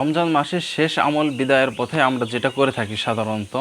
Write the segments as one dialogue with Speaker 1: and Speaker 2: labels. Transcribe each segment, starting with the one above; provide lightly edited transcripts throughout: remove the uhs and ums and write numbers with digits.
Speaker 1: রমজান মাসের শেষ আমল বিদায়ের পথে আমরা যেটা করে থাকি সাধারণত,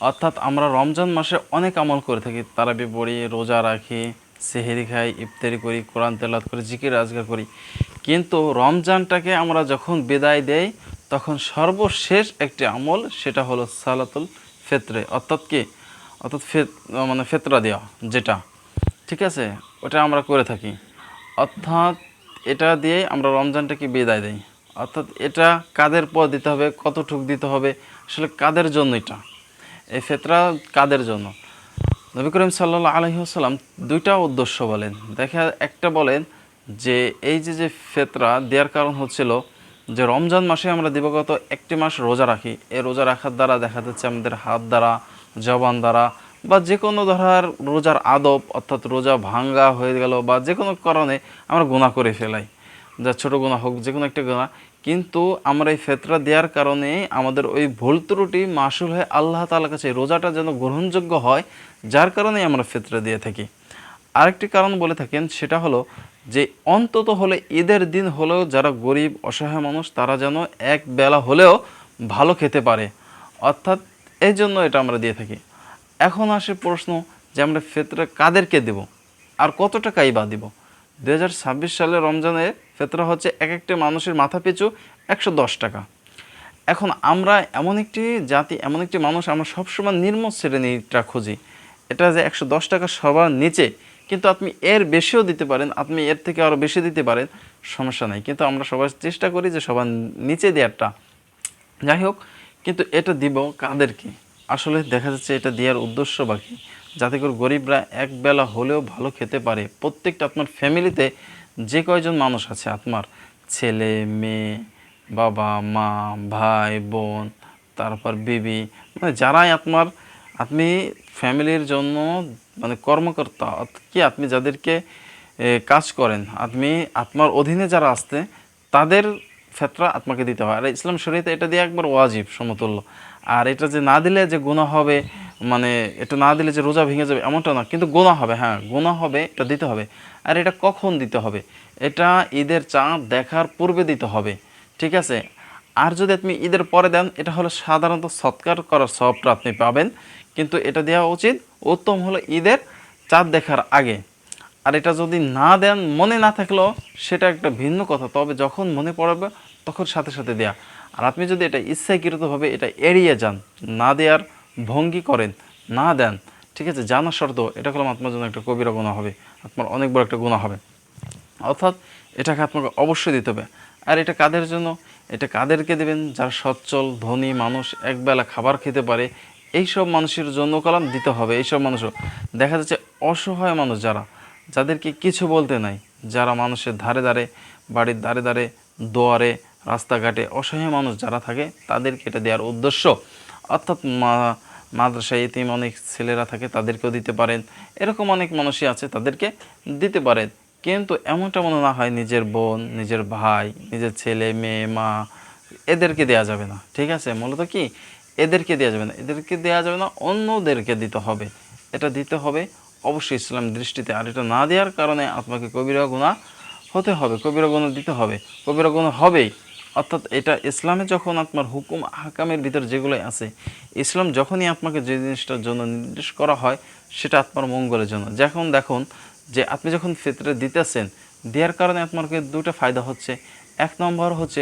Speaker 1: অর্থাৎ আমরা রমজান মাসে অনেক আমল করে থাকি। তারাবি পড়ি, রোজা রাখি, সেহরি খাই, ইফতারি করি, কোরআন তেলাওয়াত করি, জিকির আজকার করি। কিন্তু রমজানটাকে আমরা যখন বিদায় দেই তখন সর্বশেষ একটি আমল, সেটা হলো সালাতুল ফিতরে, অর্থাৎ কি, অর্থাৎ মানে ফিতরা দেওয়া যেটা, ঠিক আছে, ওটা আমরা করে থাকি। অর্থাৎ এটা দিয়ে আমরা রমজানটাকে বিদায় দিই। অর্থাৎ এটা কাদের পর দিতে হবে, কতটুকু দিতে হবে, আসলে কাদের জন্য এটা, এই ফিতরা কাদের জন্য? নবী করিম সাল্লাল্লাহু আলাইহি ওয়াসাল্লাম দুইটা উদ্দেশ্য বলেন। একটা বলেন যে এই যে ফিতরা দেওয়ার কারণ হচ্ছিল যে রমজান মাসে আমরা দিবগত একটি মাস রোজা রাখি। এই রোজা রাখার দ্বারা দেখা যাচ্ছে আমাদের হাত দ্বারা, জবান দ্বারা বা যে কোনো ধরার রোজার আদব, অর্থাৎ রোজা ভাঙ্গা হয়ে গেল বা যে কোনো কারণে আমরা গুনাহ করে ফেলাই, যা ছোটো গুনাহ হোক, যে কোনো একটা গুনাহ, কিন্তু আমরা এই ফিতরা দেওয়ার কারণে আমাদের ওই ভুল ত্রুটি মাসুল হয়ে আল্লাহ তাআলার কাছে রোজাটা যেন গ্রহণযোগ্য হয়, যার কারণে আমরা ফিতরা দিয়ে থাকি। আরেকটি কারণ বলে থাকেন, সেটা হলো যে অন্তত হলে ঈদের দিন হলেও যারা গরিব অসহায় মানুষ তারা যেন এক বেলা হলেও ভালো খেতে পারে, অর্থাৎ এই জন্য এটা আমরা দিয়ে থাকি। এখন আসে প্রশ্ন যে আমরা ফিতরা কাদেরকে দেব আর কত টাকাই বা দিব? 2026 সালে রমজানে ফিতরা হচ্ছে এক একটা মানুষের মাথা পিছু 110 টাকা। এখন আমরা এমন একটি জাতি, এমন একটি মানুষ, আমরা সবসময় নিম্ন শ্রেণীটা খুঁজি। এটা যে 110 টাকা সবার নিচে, কিন্তু আপনি এর বেশিও দিতে পারেন, আপনি এর থেকে আরও বেশি দিতে পারেন, সমস্যা নাই, কিন্তু আমরা সবাই চেষ্টা করি যে সবার নিচে দেওয়ারটা। যাই হোক, কিন্তু এটা দিব কাদেরকে? আসলে দেখা যাচ্ছে এটা দেওয়ার উদ্দেশ্য বাকি, যাতে করে গরিবরা এক বেলা হলেও ভালো খেতে পারে। প্রত্যেকটা আপনার ফ্যামিলিতে যে কয়জন মানুষ আছে, আপনার ছেলে মেয়ে, বাবা মা, ভাই বোন, তারপর বিবি, মানে যারাই আপনার, আপনি ফ্যামিলির জন্য মানে কর্মকর্তা, কি আপনি যাদেরকে কাজ করেন, আপনি আপনার অধীনে যারা আসতে, তাদের ফিতরা আপনাকে দিতে হয়। আর ইসলাম শরীয়তে এটা দিয়ে একবার ওয়াজিব সমতুল্য। আর এটা যে না দিলে যে গুনাহ হবে, মানে এটা না দিলে যে রোজা ভেঙে যাবে এমনটা না, কিন্তু গুনাহ হবে, হ্যাঁ গুনাহ হবে, এটা দিতে হবে। আর এটা কখন দিতে হবে? এটা ঈদের চাঁদ দেখার পূর্বে দিতে হবে, ঠিক আছে? আর যদি আপনি ঈদের পরে দেন, এটা হলো সাধারণত সৎকার করার সবটা আপনি পাবেন, কিন্তু এটা দেওয়া উচিত উত্তম হলো ঈদের চাঁদ দেখার আগে। আর এটা যদি না দেন, মনে না থাকলেও সেটা একটা ভিন্ন কথা, তবে যখন মনে পড়বে তখন সাথে সাথে দেয়া। আর আপনি যদি এটা ইচ্ছাকৃতভাবে এটা এড়িয়ে যান, না দেওয়ার ভঙ্গি করেন, না দেন, ঠিক আছে, জানা শর্ত, এটা করলাম আপনার জন্য একটা কবিরা গুনাহ হবে, আপনার অনেক বড় একটা গুনাহ হবে। অর্থাৎ এটাকে আপনাকে অবশ্যই দিতে হবে। আর এটা কাদের জন্য? এটা কাদেরকে দেবেন? যারা সচ্ছল ধনী মানুষ, একবেলা খাবার খেতে পারে, এইসব মানুষের জন্য কলাম দিতে হবে। এইসব মানুষও দেখা যাচ্ছে অসহায় মানুষ, যাদেরকে কিছু বলতে নাই, যারা মানুষের ধারে ধারে, বাড়ির ধারে ধারে, দোয়ারে, রাস্তাঘাটে অসহায় মানুষ যারা থাকে, তাদেরকে এটা দেওয়ার উদ্দেশ্য। অর্থাৎ মাদ্রাসায় এতিম অনেক ছেলেরা থাকে, তাদেরকেও দিতে পারেন। এরকম অনেক মানুষই আছে, তাদেরকে দিতে পারেন। কিন্তু এমনটা মনে না হয় নিজের বোন, নিজের ভাই, নিজের ছেলে মেয়ে, মা, এদেরকে দেয়া যাবে না, ঠিক আছে? মূলত কি, এদেরকে দেওয়া যাবে না, এদেরকে দেওয়া যাবে না, অন্যদেরকে দিতে হবে। এটা দিতে হবে অবশ্যই ইসলাম দৃষ্টিতে। আর এটা না দেওয়ার কারণে আপনাকে কবিরা গুনাহ হতে হবে, কবিরা গুনাহ দিতে হবে, কবিরা গুনাহ হবেই। অর্থাৎ এটা ইসলামে যখন আপনার হুকুম আহকামের ভিতর যেগুলো আছে, ইসলাম যখনই আপনাকে যে জিনিসটার জন্য নির্দেশ করা হয়, সেটা আপনার মঙ্গলের জন্য। যখন দেখুন যে আপনি যখন ফিতরা দিতেছেন, দেওয়ার কারণে আপনাকে দুটো ফায়দা হচ্ছে। এক নম্বর হচ্ছে,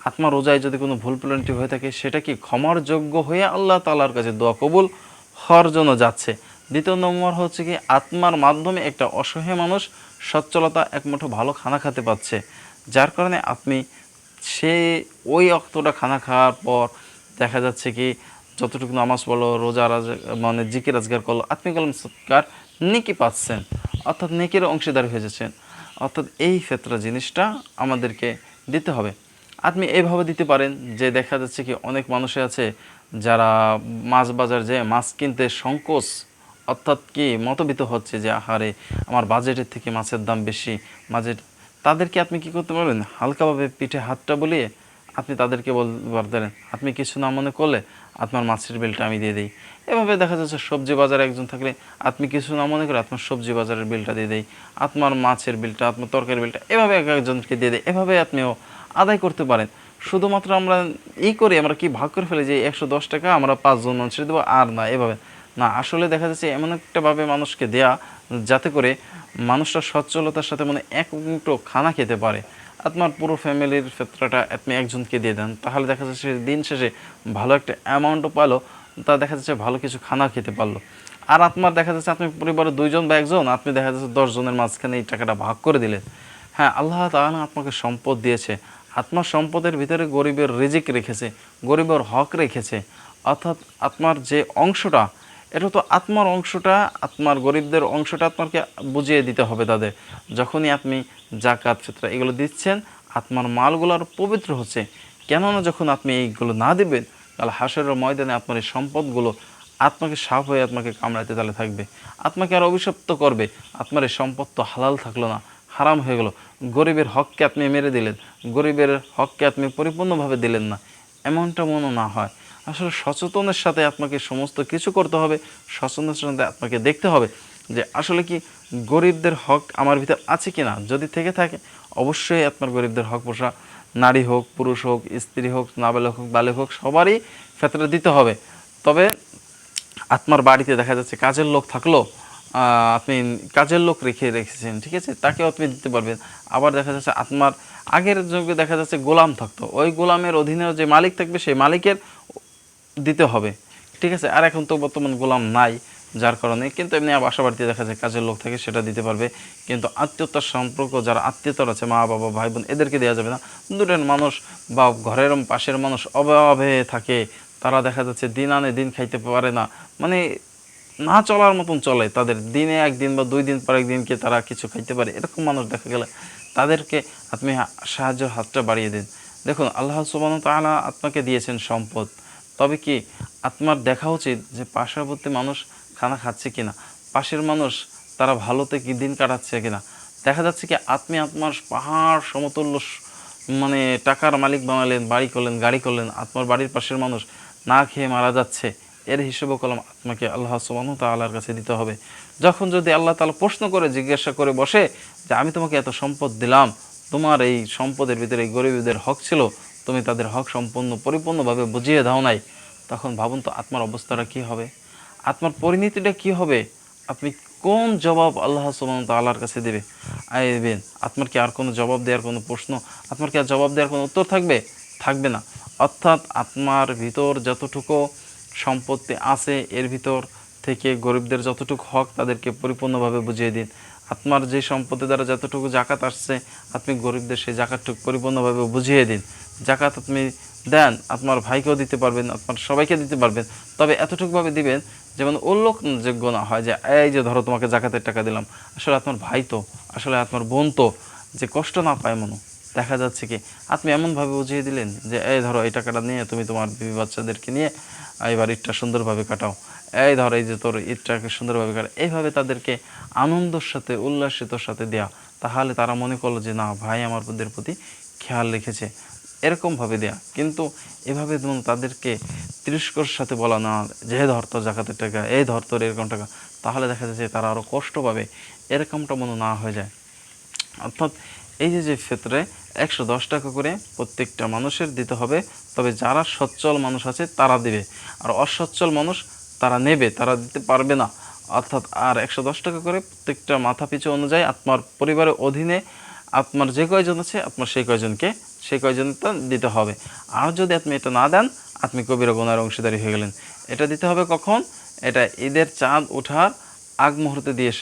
Speaker 1: আপনার রোজায় যদি কোনো ভুল প্লান্টি হয়ে থাকে, সেটা কি ক্ষমার যোগ্য হয়ে আল্লাহ তাআলার কাছে দোয়া কবুল হওয়ার জন্য যাচ্ছে। দ্বিতীয় নম্বর হচ্ছে কি, আত্মার মাধ্যমে একটা অসহায় মানুষ সচ্ছলতা, এক মুঠো ভালো খানা খেতে পাচ্ছে, যার কারণে আপনি সে ওই অক্তটা খানা খাওয়ার পর দেখা যাচ্ছে কি, যতটুকু নামাজ পড়লো, রোজা মানে জিকির আজগার করলো, আপনি কলম সৎকার নেকি পাচ্ছেন, অর্থাৎ নেকির অংশীদার হয়ে যাচ্ছেন। অর্থাৎ এই ফিতরা জিনিসটা আমাদেরকে দিতে হবে। আপনি এইভাবে দিতে পারেন যে দেখা যাচ্ছে কি, অনেক মানুষে আছে যারা মাছ বাজার যে মাছ কিনতে সংকোচ, অর্থাৎ কি মতবিত হচ্ছে যে আহারে আমার বাজেটের থেকে মাছের দাম বেশি, বাজেট, তাদেরকে আপনি কি করতে পারবেন? হালকাভাবে পিঠে হাতটা বলিয়ে আপনি তাদেরকে বলতে পারেন, আপনি কিছু না মনে করলে আপনার মাছের বিলটা আমি দিয়ে দিই। এভাবে দেখা যাচ্ছে সবজি বাজারে একজন থাকলে আপনি কিছু না মনে করে আপনার সবজি বাজারের বিলটা দিয়ে দেয়, আপনার মাছের বিলটা, আপনার তরকারির বিলটা, এভাবে একজনকে দিয়ে দেয়। এভাবে আপনিও আদায় করতে পারেন। শুধুমাত্র আমরা করি, আমরা কি ভাগ করে ফেলি যে 110 টাকা আমরা 5 জন মানুষের দেবো, আর না এভাবে না। আসলে দেখা যাচ্ছে এমন একটাভাবে মানুষকে দেয়া যাতে করে মানুষটা সচ্ছলতার সাথে মানে এক মুঠো খানা খেতে পারে। আপনার পুরো ফ্যামিলির ক্ষেত্রটা আপনি একজনকে দিয়ে দেন, তাহলে দেখা যাচ্ছে দিন শেষে ভালো একটা অ্যামাউন্টও পালো, তা দেখা যাচ্ছে ভালো কিছু খানা খেতে পারলো। আর আপনার দেখা যাচ্ছে আপনি পরিবারে 2 জন বা 1 জন, আপনি দেখা যাচ্ছে 10 জনের মাঝখানে এই টাকাটা ভাগ করে দিলেন। হ্যাঁ, আল্লাহ তাআলা আপনাকে সম্পদ দিয়েছে, আপনার সম্পদের ভিতরে গরিবের রিজিক রেখেছে, গরিবের হক রেখেছে। অর্থাৎ আপনার যে অংশটা, এটা তো আপনার অংশটা, আপনার গরিবদের অংশটা আপনাকে বুঝিয়ে দিতে হবে তাদের। যখনই আপনি জাকাত ফিতরা এগুলো দিচ্ছেন, আপনার মালগুলো আর পবিত্র হচ্ছে। কেননা যখন আপনি এইগুলো না দেবেন, কাল হাসরের ময়দানে আপনার এই সম্পদগুলো আপনাকে সাপ হয়ে আপনাকে কামড়াতে তালে থাকবে, আপনাকে আর অভিশপ্ত করবে। আপনার এই সম্পদ তো হালাল থাকলো না, হারাম হয়ে গেল। গরিবের হককে আপনি মেরে দিলেন, গরিবের হককে আপনি পরিপূর্ণভাবে দিলেন না, এমনটা মনে না হয়। আসলে সচেতনের সাথে আপনাকে সমস্ত কিছু করতে হবে, সচেতনের সাথে আপনাকে দেখতে হবে যে আসলে কি গরিবদের হক আমার ভিতর আছে কি না। যদি থেকে থাকে, অবশ্যই আপনার গরিবদের হক পোষা, নারী হোক, পুরুষ হোক, স্ত্রী হোক, নাবালক হোক, বালক হোক, সবারই ক্ষেত্রে দিতে হবে। তবে আপনার বাড়িতে দেখা যাচ্ছে কাজের লোক থাকলো, আপনি কাজের লোক রেখেছেন, ঠিক আছে, তাকেও আপনি দিতে পারবেন। আবার দেখা যাচ্ছে আপনার আগের যুগে দেখা যাচ্ছে গোলাম থাকতো, ওই গোলামের অধীনেও যে মালিক থাকবে সেই মালিকের দিতে হবে, ঠিক আছে। আর এখন তো বর্তমান গোলাম নাই, যার কারণে কিন্তু এমনি বাসা বাড়িতে দেখা যায় কাজের লোক থাকে, সেটা দিতে পারবে। কিন্তু আত্মীয়তার সম্পর্ক যারা আত্মীয়তার আছে, মা বাবা ভাই বোন, এদেরকে দেওয়া যাবে না। দূরের মানুষ বা ঘরের পাশের মানুষ অভাবে থাকে, তারা দেখা যাচ্ছে দিন আনে দিন খাইতে পারে না, মানে না চলার মতন চলে, তাদের দিনে একদিন বা 2 দিন পর একদিনকে তারা কিছু খাইতে পারে, এরকম মানুষ দেখা গেলে তাদেরকে আপনি সাহায্যের হাতটা বাড়িয়ে দিন। দেখুন, আল্লাহ সুবহানাহু ওয়া তাআলা আপনাকে দিয়েছেন সম্পদ, তবে কি আপনার দেখা উচিত যে পার্শ্ববর্তী মানুষ খানা খাচ্ছে কিনা, পাশের মানুষ তারা ভালোতে কি দিন কাটাচ্ছে কিনা। দেখা যাচ্ছে কি আপনি আপনার পাহাড় সমতুল্য মানে টাকার মালিক বানালেন, বাড়ি করলেন, গাড়ি করলেন, আপনার বাড়ির পাশের মানুষ না খেয়ে মারা যাচ্ছে, এর হিসেব কলম আপনাকে আল্লাহ সুবহানাহু ওয়া তাআলার কাছে দিতে হবে। যখন যদি আল্লাহ তাআলা প্রশ্ন করে জিজ্ঞাসা করে বসে যে আমি তোমাকে এত সম্পদ দিলাম, তোমার এই সম্পদের ভিতরে এই গরিবদের হক ছিল, তুমি তাদের হক সম্পূর্ণ পরিপূর্ণভাবে বুঝিয়ে দাও নাই, তখন ভাবুন তো আপনার অবস্থাটা কী হবে, আপনার পরিণতিটা কী হবে, আপনি কোন জবাব আল্লাহ সুবহানাহু ওয়া তাআলার কাছে দেবেন। আপনার কি আর কোনো জবাব দেওয়ার কোনো প্রশ্ন, আপনার কি আর জবাব দেওয়ার কোনো উত্তর থাকবে? থাকবে না। অর্থাৎ আপনার ভিতর যতটুকু সম্পত্তি আছে, এর ভিতর থেকে গরিবদের যতটুকু হক তাদেরকে পরিপূর্ণভাবে বুঝিয়ে দিন। আপনার যে সম্পত্তি দ্বারা যতটুকু জাকাত আসছে, আপনি গরিবদের সেই জাকাতটুকু পরিপূর্ণভাবে বুঝিয়ে দিন। জাকাত আপনি দেন, আপনার ভাইকেও দিতে পারবেন, আপনার সবাইকে দিতে পারবেন, তবে এতটুকুভাবে দিবেন যেমন উল্লেখযোগ্য না হয় যে এই যে ধরো তোমাকে জাকাতের টাকা দিলাম, আসলে আপনার ভাই তো, আসলে আপনার বোন তো, যে কষ্ট না পায় মনে। দেখা যাচ্ছে কি আপনি এমনভাবে বুঝিয়ে দিলেন যে এই ধরো এই টাকাটা নিয়ে তুমি তোমার বিবি বাচ্চাদেরকে নিয়ে এবার ঈদটা সুন্দরভাবে কাটাও, এই ধরো এই যে তোর ঈদটাকে সুন্দরভাবে কাটাও, এইভাবে তাদেরকে আনন্দের সাথে উল্লাসিতর সাথে দেয়া, তাহলে তারা মনে করলো যে না, ভাই আমার ওদের প্রতি খেয়াল রেখেছে, এরকমভাবে দেয়া। কিন্তু এভাবে তাদেরকে তিরস্কারের সাথে বলা না যে ধর তোর জাকাতের টাকা, এই ধর তোর এরকম টাকা, তাহলে দেখা যাচ্ছে তারা আরও কষ্ট পাবে, এরকমটা মনে না হয়ে যায়। অর্থাৎ এই যে ক্ষেত্রে 110 টাকা করে প্রত্যেকটা মানুষের দিতে হবে, তবে যারা সচ্ছল মানুষ আছে তারা দেবে, আর অসচ্ছল মানুষ তারা নেবে, তারা দিতে পারবে না। অর্থাৎ আর 110 টাকা করে প্রত্যেকটা মাথা পিছু অনুযায়ী আপনার পরিবারের অধীনে আপনার যে কয়জন আছে, আপনার সেই কয়জনটা দিতে হবে। আর যদি আপনি এটা না দেন, আপনি কবিরা গুনার অংশীদারি হয়ে গেলেন। এটা দিতে হবে কখন? এটা ঈদের চাঁদ ওঠার আগ মুহূর্তে দিয়ে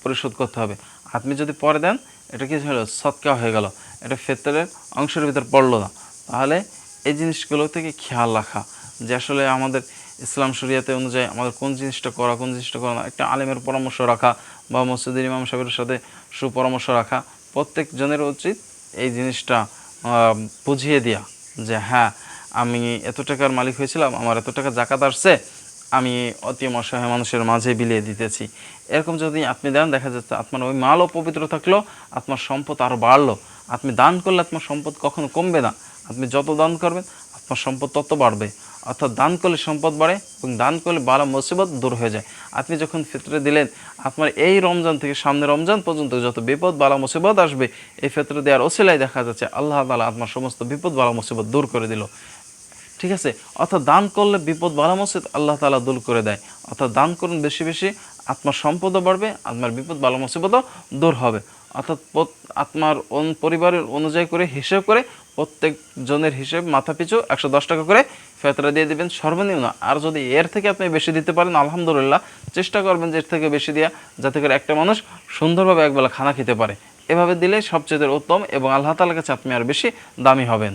Speaker 1: পরিশোধ করতে হবে। আপনি যদি পরে দেন, এটা কি হলো? সৎকা হয়ে গেল, এটা ফিতরের অংশের ভিতর পড়লো না। তাহলে এই জিনিসগুলো থেকে খেয়াল রাখা যে আসলে আমাদের ইসলাম শরিয়াতে অনুযায়ী আমাদের কোন জিনিসটা করা, কোন জিনিসটা করা না, একটা আলেমের পরামর্শ রাখা বা মসজিদের ইমাম সাহেবের সাথে সুপরামর্শ রাখা, প্রত্যেক জনের উচিত এই জিনিসটা বুঝিয়ে দেওয়া যে হ্যাঁ, আমি এত টাকার মালিক হয়েছিলাম, আমার এত টাকা জাকাত আসছে, আমি অতি অসহায় মানুষের মাঝে বিলিয়ে দিতেছি। এরকম যদি আপনি দেন, দেখা যাচ্ছে আপনার ওই মালও পবিত্র থাকলো, আপনার সম্পদ আরও বাড়লো। আপনি দান করলে আপনার সম্পদ কখনো কমবে না, আপনি যত দান করবেন আপনার সম্পদ তত বাড়বে। অর্থাৎ দান করলে সম্পদ বাড়ে এবং দান করলে বালা মুসিবত দূর হয়ে যায়। আপনি যখন ফিতরে দিলেন, আপনার এই রমজান থেকে সামনে রমজান পর্যন্ত যত বিপদ বালা মুসিবত আসবে, এই ফিতরে দেওয়ার ওসিলায় দেখা যাচ্ছে আল্লাহ তাআলা আপনার সমস্ত বিপদ বালা মুসিবত দূর করে দিল। ঠিক আছে, অর্থাৎ দান করলে বিপদ বালা মুসিবত আল্লাহ তাআলা দূর করে দেয়। অর্থাৎ দান করুন বেশি বেশি, আপনার সম্পদও বাড়বে, আপনার বিপদ বালা মুসিবতও দূর হবে। অর্থাৎ আপনার পরিবারের অনুযায়ী করে হিসেব করে প্রত্যেক জনের হিসেব মাথা পিছু 110 টাকা করে ফেতরা দিয়ে দিবেন সর্বনিম্ন। আর যদি এর থেকে আপনি বেশি দিতে পারেন আলহামদুলিল্লাহ, চেষ্টা করবেন যে এর থেকে বেশি দেওয়া, যাতে করে একটা মানুষ সুন্দরভাবে একবেলা খানা খেতে পারে। এভাবে দিলে সবচেয়ে উত্তম এবং আল্লাহ তাআলার কাছে আপনি আর বেশি দামি হবেন।